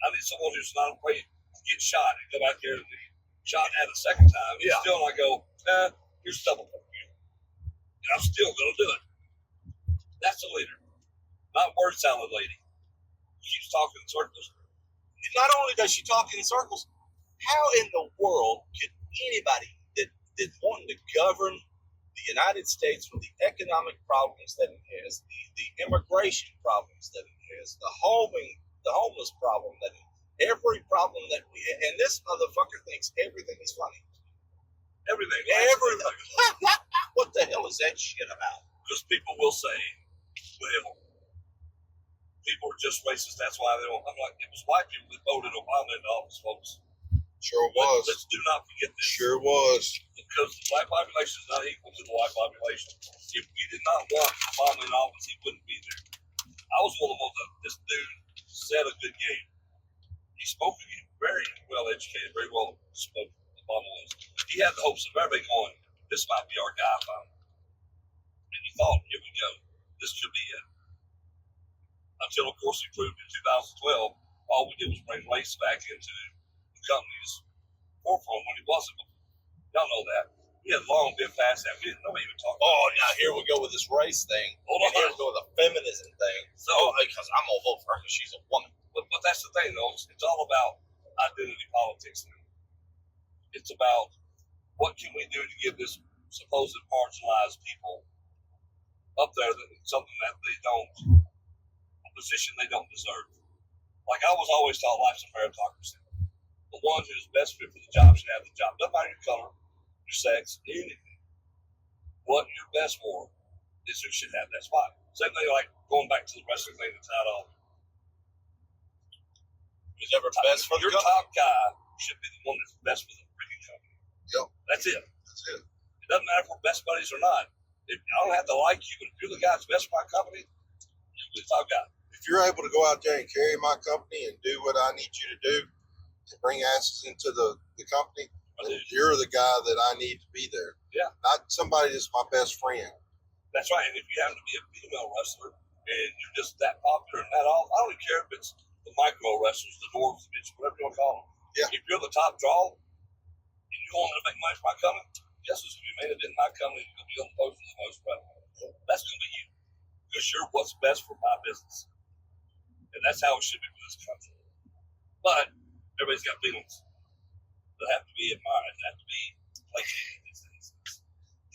I need someone who's not afraid to get shot and go back there and be shot at a second time. And still not go, here's double for you. And I'm still going to do it. That's a leader. Not word salad lady. She keeps talking in circles. Not only does she talk in circles, how in the world could anybody that wanted to govern the United States with the economic problems that it has, the immigration problems that it has, the homeless problem that it has, every problem that we have, and this motherfucker thinks everything is funny. Everything. What the hell is that shit about? Because people will say, well, people are just racist. That's why they don't. I'm like, it was white people that voted Obama into office, folks. Sure was. Let's do not forget this. Sure was. Because the black population is not equal to the white population. If we did not want Obama in office, he wouldn't be there. I was one of them that this dude said a good game. He spoke again, very well educated, very well spoken. Obama was. He had the hopes of everybody going, this might be our guy finally. And he thought, here we go. This could be it. Until, of course, he proved in 2012, all we did was bring race back into the company's forefront when he wasn't. Y'all know that. We had long been past that. We didn't know even talk about Oh, now here we go with this race thing. Hold on. Here we go with the feminism thing. So, because I'm going to vote for her because she's a woman. But that's the thing, though. It's all about identity politics now. It's about what can we do to give this supposed marginalized people up there something that they don't, a position they don't deserve. Like I was always taught life's a meritocracy. The one who's best fit for the job should have the job. Doesn't matter your color, your sex, anything. What you're best for is who should have that spot. Same thing like going back to the wrestling thing that's out of. Who's ever best for your the top guy should be the one that's best for the freaking company. Yep. That's it. That's it. It doesn't matter if we're best buddies or not. I don't have to like you, but if you're the guy that's best for my company, you're the top guy. If you're able to go out there and carry my company and do what I need you to do and bring asses into the company, then you're the guy that I need to be there. Yeah. Not somebody that's my best friend. That's right. And if you happen to be a female wrestler and you're just that popular and that all, I don't even care if it's the micro wrestlers, the dwarves, the bitch, whatever you want to call them. Yeah. If you're the top draw and you want to make money for my company, guess who's going to be made in my company? You're going to be on the post for the most part. That's going to be you. Because you're what's best for my business. And that's how it should be for this country. But everybody's got feelings. that have to be admired, that have to be placated. It's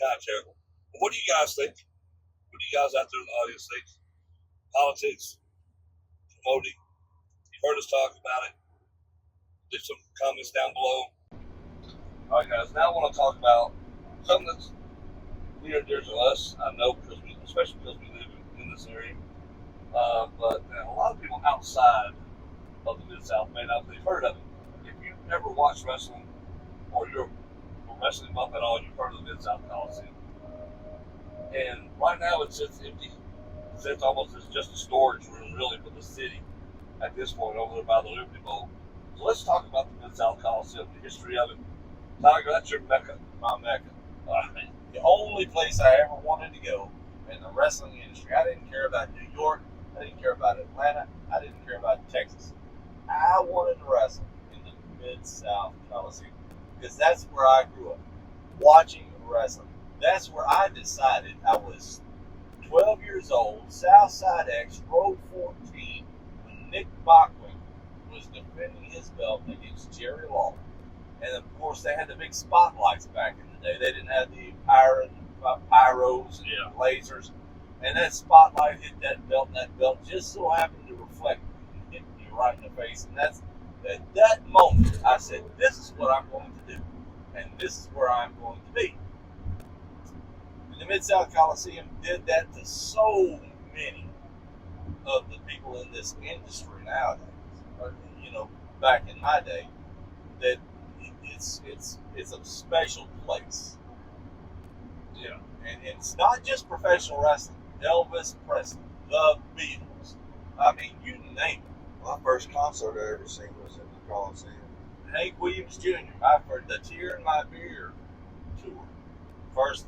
kind of terrible. But what do you guys think? What do you guys out there in the audience think? Politics, promoting. You've heard us talk about it. Leave some comments down below. All right, guys. Now I want to talk about something that's near and dear to us. I know especially because we live in this area. But a lot of people outside of the Mid-South may not have heard of it. If you've never watched wrestling or you're a wrestling buff at all, you've heard of the Mid-South Coliseum. And right now it sits empty. It sits almost as just a storage room, really, for the city at this point over there by the Liberty Bowl. So let's talk about the Mid-South Coliseum, the history of it. Tiger, that's your Mecca. My Mecca. The only place I ever wanted to go in the wrestling industry. I didn't care about New York. I didn't care about Atlanta. I didn't care about Texas. I wanted to wrestle in the Mid-South Coliseum because that's where I grew up, watching wrestling. That's where I decided I was 12 years old, Southside X, Road 14, when Nick Bockwing was defending his belt against Jerry Lawler. And of course, they had the big spotlights back in the day. They didn't have the pyros and lasers. And that spotlight hit that belt, and that belt just so happened to reflect and hit me right in the face. And that's at that moment, I said, this is what I'm going to do. And this is where I'm going to be. And the Mid-South Coliseum did that to so many of the people in this industry nowadays. Back in my day, that it's a special place. Yeah. And it's not just professional wrestling. Elvis Presley, the Beatles. I mean, you name it. My first concert I ever seen was in the Coliseum. Hank Williams Jr. I've heard the Tear in My Beer tour. First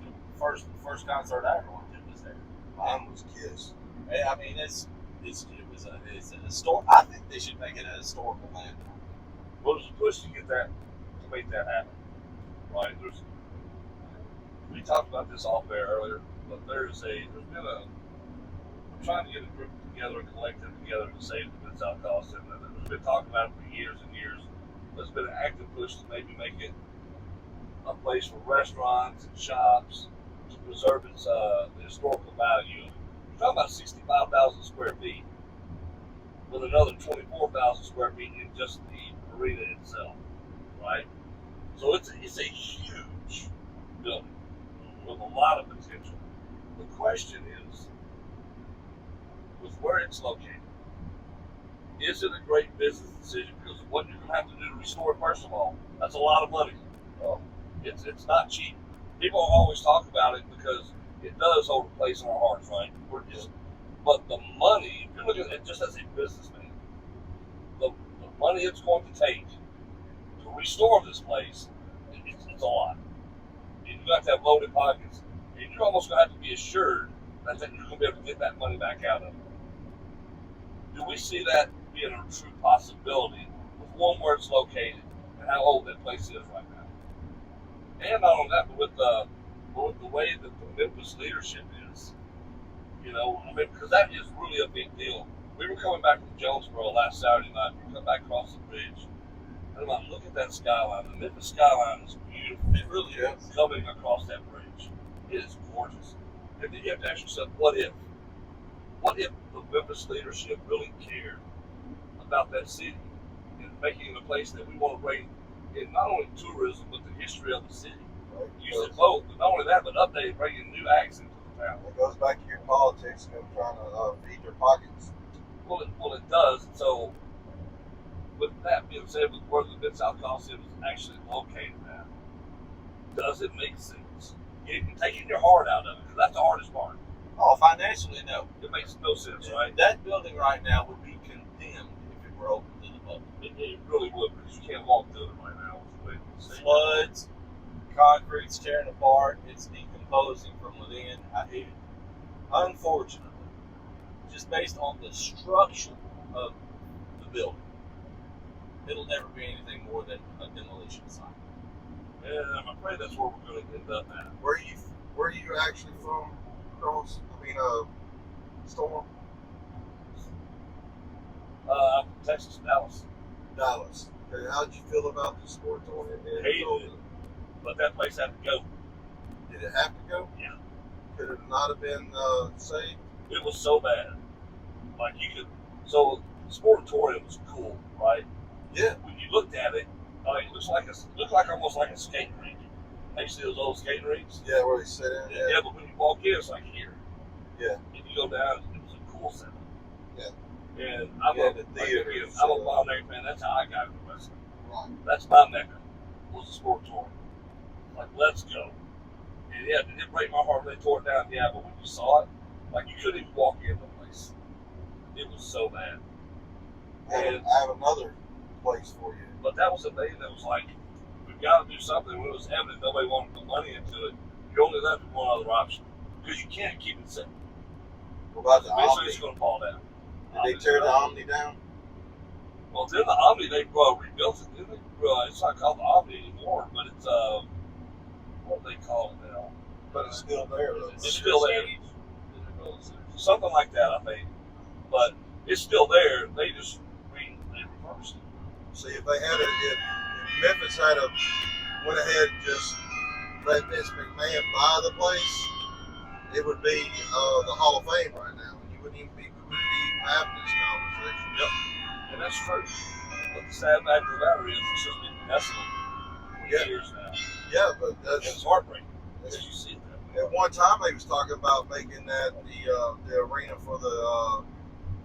concert I ever went to was there. Mine was Kiss. I mean, it's a historic. I think they should make it a historical landmark. Well, there's a push to make that happen. Right? We talked about this off air earlier, but we're trying to get a group together, a collective together to save the Mid-South Coliseum. We've been talking about it for years and years. There's been an active push to maybe make it a place for restaurants and shops to preserve its the historical value. We're talking about 65,000 square feet with another 24,000 square feet in just the arena itself, right? So it's a huge building with a lot of potential. The question is, with where it's located, is it a great business decision? Because what you're going to have to do to restore it, first of all, that's a lot of money. It's not cheap. People always talk about it because it does hold a place in our hearts, right? But the money, if you're looking at it just as a businessman, the money it's going to take to restore this place, it's a lot. And you have to have loaded pockets. And you're almost going to have to be assured that you're going to be able to get that money back out of it. Do we see that being a true possibility with one where it's located and how old that place is right now? And not only that, but with the way that the Memphis leadership is, because that is really a big deal. We were coming back from Jonesboro last Saturday night. We come back across the bridge, and I'm like, look at that skyline. The Memphis skyline is beautiful. It really is. Coming across that bridge, it is gorgeous. And then you have to ask yourself, what if the Memphis leadership really cared about that city and making it a place that we want to bring in not only tourism but the history of the city? Right. Use it both, but not only that, but updating, bringing new acts into the town. It goes back to your politics and them trying to feed their pockets. Well, it does. So, with that being said, with where the Mid-South Coliseum is actually located at, does it make sense? Taking your heart out of it, because that's the hardest part. Oh, financially, no. It makes no sense, right? That building right now would be condemned if it were open to the public. It really would, because you can't walk through it right now. Floods, concrete's tearing apart, it's decomposing from within. Unfortunately, just based on the structure of the building, it'll never be anything more than a demolition site. And I'm afraid that's where we're going to end up at. Where are you actually from, Cross? Storm? I'm from Texas, Dallas. Dallas. Okay, how'd you feel about the Sportatorium? Hated it. But that place had to go. Did it have to go? Yeah. Could it not have been saved? It was so bad. Like you could. So the Sportatorium was cool, right? Yeah. When you looked at it, it looked like almost like a skating rink. You see those old skating rinks? Yeah, where they sit in. Yeah, but when you walk in, it's like here. Yeah. And you go down, it was a cool setup. Yeah. And I'm a Wild Egg fan. That's how I got into wrestling. Right. That's my mecca. Was the Sportatorium. Like, let's go. And yeah, did it break my heart when they tore it down? Yeah, but when you saw it, like you couldn't even walk in the place. It was so bad. I have another place for you. But that was the thing that was like, we've got to do something. When it was evident nobody wanted to put money into it, you're only left with one other option. Because you can't keep it sitting. What about the Eventually Omni? it's going to fall down. Did they tear the Omni down? Well, then the Omni, they rebuilt it, didn't they? It's not called the Omni anymore, but it's, what do they call it now? But it's still there, though. It's still there. Something like that, I think. But it's still there. They just reversed it. See, if they had it, if Memphis had went ahead and just let Vince McMahon buy the place, it would be the Hall of Fame right now. We wouldn't even be having this conversation. Yep. And that's true. But the sad fact of the matter is, it's just been desolate for years now. Yeah, but And it's heartbreaking as you see that. At one time, they was talking about making that the arena for the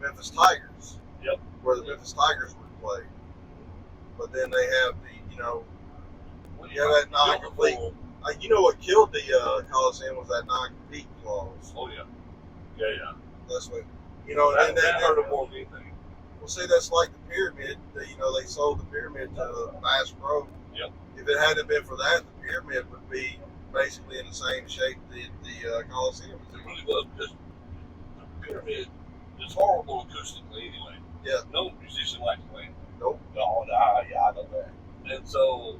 Memphis Tigers. Yep. Where the Memphis Tigers would play. But then they have that non-complete. You know what killed the Coliseum was that non-compete clause. Oh yeah. Yeah. That's what that hurt them more than anything. Well, see, that's like the pyramid. They sold the pyramid to Bass Pro. Yep. If it hadn't been for that, the pyramid would be basically in the same shape the Coliseum is It in. really was, because the pyramid is horrible acoustically anyway. Yeah. No musician likes playing. Nope. Oh, nah, yeah, I know that. And so,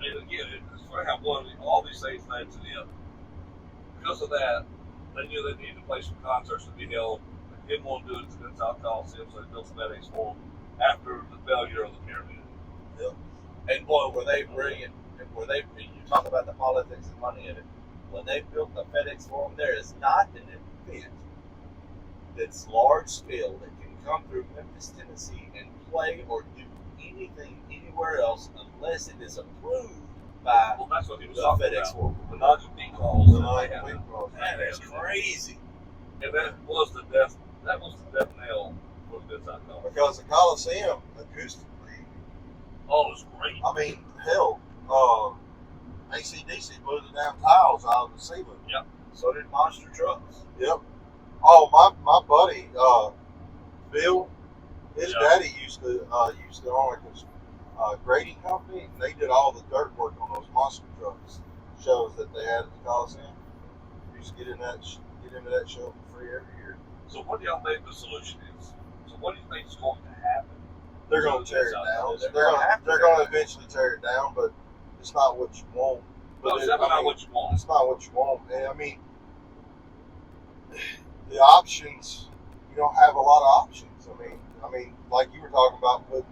and again, it's funny how all these things led to the other. Because of that, they knew they needed a place for concerts to be held. They didn't want to do it at the Mid-South Coliseum, so they built some FedEx for them after the failure of the pyramid. Yep. And boy, were they brilliant. You talk about the politics and money in it. When they built the FedEx Forum, there is not an event that's large scale that can come through Memphis, Tennessee and play or do anything anywhere else unless it is approved by Well, that's what he was the talking FedEx about. Forum. The non-compete clause. That is crazy. And that was the death nail for the Mid-South Coliseum. Because the Coliseum, acoustically, Oh, it was great. I mean, hell, AC/DC blew the damn tiles out of the ceiling. So did monster trucks. Yep. Oh, my buddy, Bill, his daddy used to own a grading company, and they did all the dirt work on those monster trucks shows that they had at the Coliseum. You used to get into that show for free every year. So what do y'all think the solution is? So what do you think is going to happen? They're going to tear it down. They're They're going to eventually tear it down, but it's not what you want. No, it's definitely not what you want. It's not what you want. And I mean, the options, you don't have a lot of options. I mean, like you were talking about putting,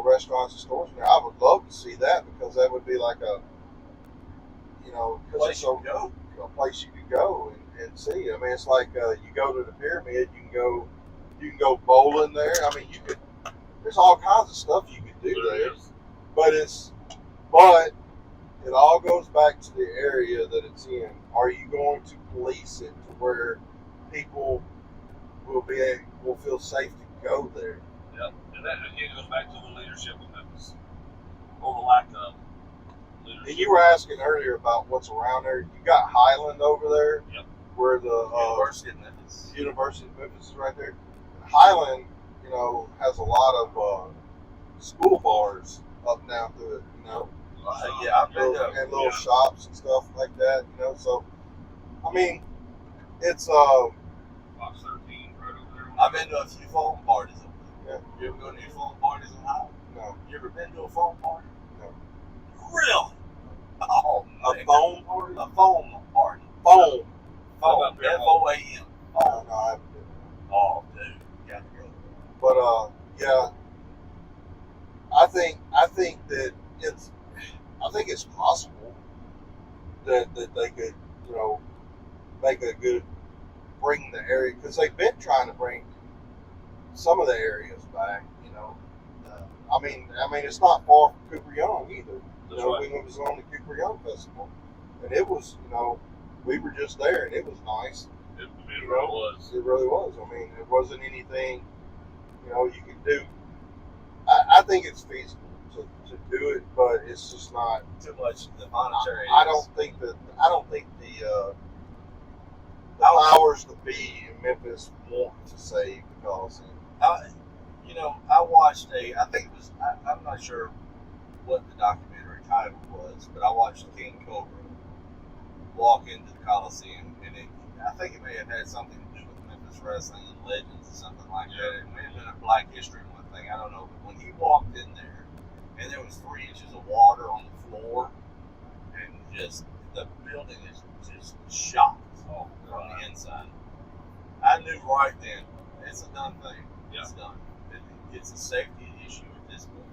restaurants and stores in there. I would love to see that because that would be like a place you can go. A place you could go and see. I mean, it's like you go to the pyramid, you can go bowling there. I mean, there's all kinds of stuff you could do there. But it all goes back to the area that it's in. Are you going to police it to where people will feel safe to go there? Yep. And that again goes back to the leadership of Memphis, or the lack of leadership. And you were asking earlier about what's around there. You got Highland over there, Yep. where the University of Memphis. University of Memphis is right there. And Highland, has a lot of school bars up and down through it. Yeah, I've been there. And little shops and stuff like that. So, I mean, it's Box 13 right over there. I've been to a few foam parties up there. Yeah. You ever go to any foam parties in Highland? No. You ever been to a foam party? No. Really? Oh, A foam party? A foam party. Foam. Foam. F-O-A-M. No, I haven't been there. Oh, dude. You got to go. But yeah, I think that it's possible that they could, you know, make a good bring the area, because they've been trying to bring some of the areas back. You know, I mean, it's not far from Cooper Young either. You know, right. we was on the Cooper Young Festival, and it was, you know, we were just there, and it was nice. It really was. It really was. I mean, it wasn't anything, you know, you could do. I think it's feasible to do it, but it's just not too much the monetary. I don't think the powers to be in Memphis want to save the Coliseum. I watched I think it was, I'm not sure what the documentary title was, but I watched King Cobra walk into the Coliseum, and I think it may have had something to do with Memphis wrestling and legends or something like that. It may have been a Black History Month thing, I don't know. But when he walked in there, and there was 3 inches of water on the floor, and just the building is just shocked from the inside, I knew right then it's a done thing. Yeah. It's done. It's a safety issue at this point.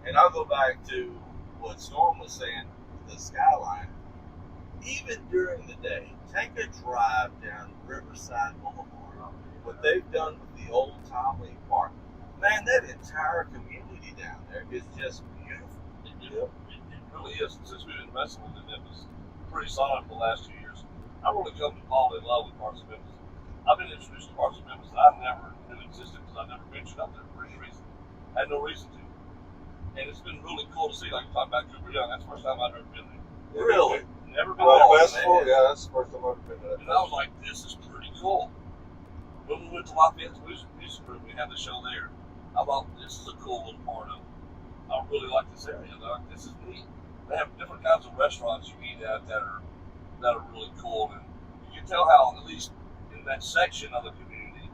And I'll go back to what Storm was saying, the skyline. Even during the day, take a drive down Riverside Boulevard. What they've done with the old Tom Lee Park, man, that entire community down there is just beautiful. It really is. Since we've been wrestling in Memphis pretty solid for the last 2 years, I really come to fall in love with parts of Memphis. I've been introduced to parts of Memphis that I never knew existed because I never ventured up there for any reason. I had no reason to. And it's been really cool to see, like you talk about Cooper Young. That's the first time I've ever been there. Really? Never been Well, there. festival, yeah, that's the first time I've been to that. And I was like, this is pretty cool. When we went to Lafayette's Music Group, we had the show there. I thought, this is a cool little part of it. I really like this area. Like, this is neat. They have different kinds of restaurants you eat at that are really cool. And you can tell how, at least in that section of the community,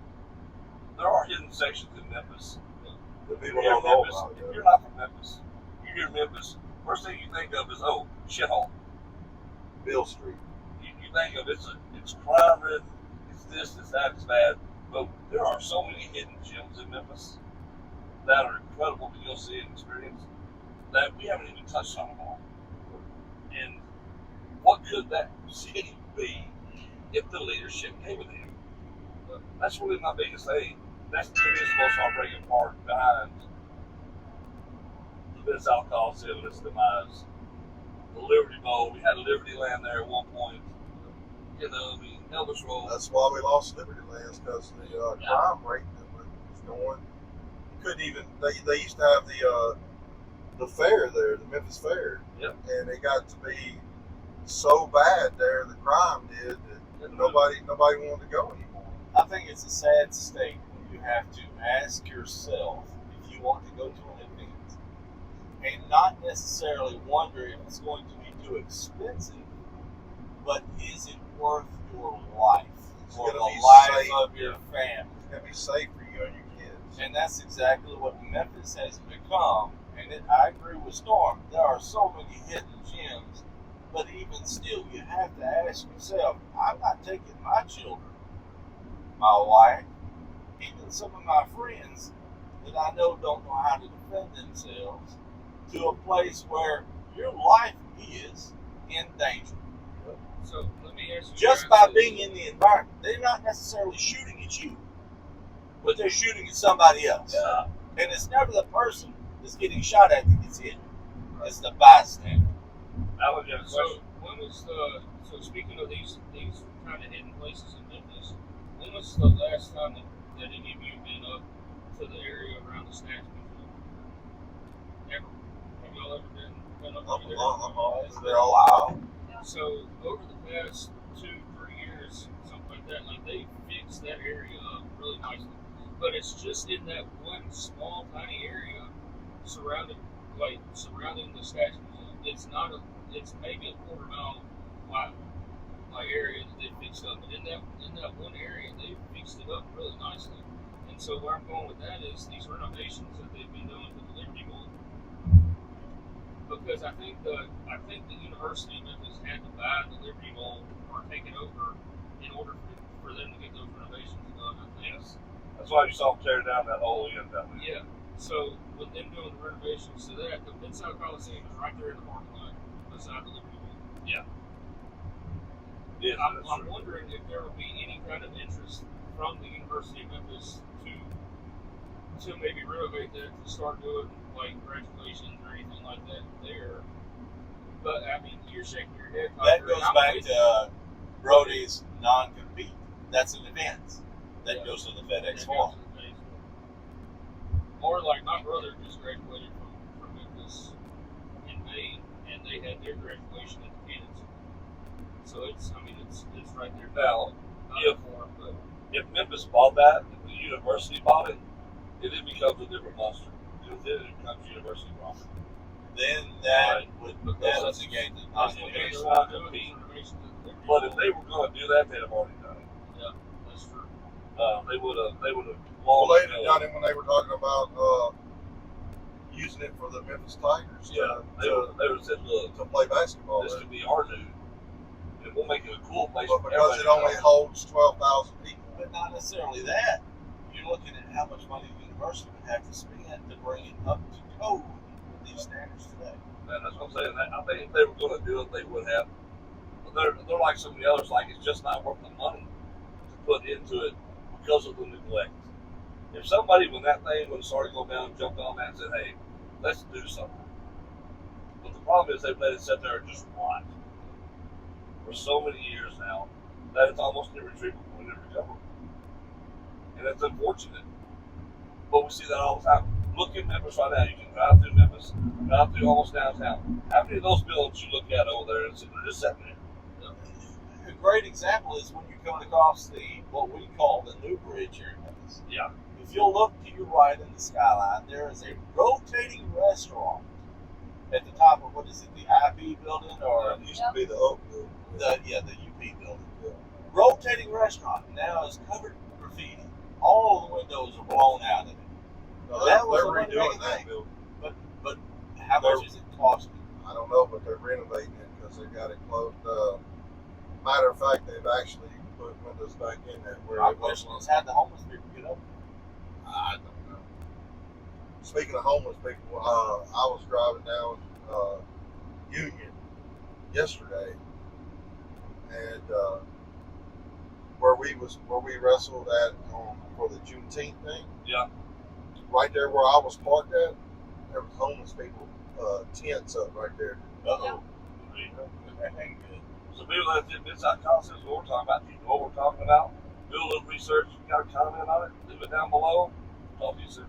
there are hidden sections in Memphis. The people don't know about If it. you're not from Memphis, you hear Memphis, first thing you think of is, oh, shithole. Bill Street. You think of it's crime ridden, it's this, it's that, it's bad. But there are so many hidden gems in Memphis that are incredible to go see and experience that we haven't even touched on them all. And what could that city be if the leadership gave it in? That's really my biggest thing. That's the most heartbreaking part behind the Mid-South Coliseum and its demise. The Liberty Bowl, we had Liberty Land there at one point. You know, I mean, Elvis Road. That's why we lost Liberty Lands, because the crime rate that was going. You couldn't even. They used to have the fair there, the Memphis Fair. Yep. And it got to be so bad there, the crime did, that nobody wanted to go anymore. I think it's a sad state when you have to ask yourself if you want to go to an event and not necessarily wonder if it's going to be too expensive, but is it worth your life or gonna the be life safe. of your family? It's gonna be safe for you and your kids. And that's exactly what Memphis has become. And I agree with Storm. There are so many hidden gems, but even still, you have to ask yourself, I'm not taking my children, my wife, even some of my friends that I know don't know how to defend themselves, to a place where your life is in danger. So let me ask you. Just by being in the environment. They're not necessarily shooting at you, but they're shooting at somebody else. Yeah. And it's never the person that's getting shot at that gets hit. It's the bystander. I would get a So question. when was the? So speaking of these kind of hidden places in Memphis, when was the last time that any of you been up to the area around the Snatch Museum? Ever? Have y'all ever been up I'm there? always It's there been a all while. So over the past 2-3 years, something like that, like they fixed that area up really nicely. But it's just in that one small tiny area surrounding the Statue Museum. It's maybe a quarter-mile wide area that they fixed up. But in that one area, they fixed it up really nicely. And so where I'm going with that is these renovations that they've been doing to the Liberty Mall. Because I think the University of Memphis had to buy the Liberty Mall or take it over in order for them to get those renovations done. I think. Yes. That's why you saw them tear down that whole end down there. Yeah. So with them doing the renovations to that, the Mid-South Coliseum is right there in the parking lot beside the Liberty Bowl. Yeah, I'm that's true. wondering if there would be any kind of interest from the University of Memphis to maybe renovate that, to start doing like graduations or anything like that there. But I mean, you're shaking your head. That Tucker, goes and I'm back with to you. Brody's non-compete. That's an event that Yeah. goes to the FedEx That Forum. goes to the baseball. Or like my brother just graduated from Memphis in May, and they had their graduation at the Kansas. So it's right there. Now, Not if- for 'em, but If Memphis bought that, if the university bought it, it becomes a different monster. Then it becomes university property. Then that Right. would Because that's against the that's and against they're the not doing non-compete. these renovations at the Liberty But Bowl. if they were going to do that, they'd have already done it. Yeah, that's true. They would have. Well, they'd have done it when they were talking about using it for the Memphis Tigers Yeah, they would have said, look, to play basketball. this there. could be our new, and we'll make it a cool place But for because everybody it to only come. holds 12,000 people. But not necessarily that. You're looking at how much money the university would have to spend to bring it up to code with these standards today. And that's what I'm saying. I think if they were going to do it, they would have. But they're like some of the others, like it's just not worth the money to put into it because of the neglect. If somebody, when it started going down, jumped on that and said, hey, let's do something. But the problem is they've let it sit there and just rot for so many years now that it's almost irretrievable and irrecoverable. And it's unfortunate. But we see that all the time. Look at Memphis right now. You can drive through Memphis, drive through almost downtown. How many of those buildings you look at over there and they're just sitting there? A great example is when you're coming across what we call the new bridge here in Memphis. Yeah. If you'll look to your right in the skyline, there is a rotating restaurant at the top of what is it, the IP building or It used to be the Oak Building. the UP building. Rotating restaurant now is covered with graffiti. All the windows are blown out of it. No, That they're was a redoing money-making that thing. building. But how much is it costing? I don't know, but they're renovating it because they got it closed. Matter of fact, they've actually put windows back in there. Where My it was question is, how the homeless people get up? I don't know. Speaking of homeless people, I was driving down Union yesterday, and where we wrestled at for the Juneteenth thing. Yeah. Right there where I was parked at, there was homeless people tents up right there. Uh-oh. So maybe let's do Mid-South Coliseum is what we're talking about. You know what we're talking about. Do a little research. You got a comment on it? Leave it down below. Talk to you soon.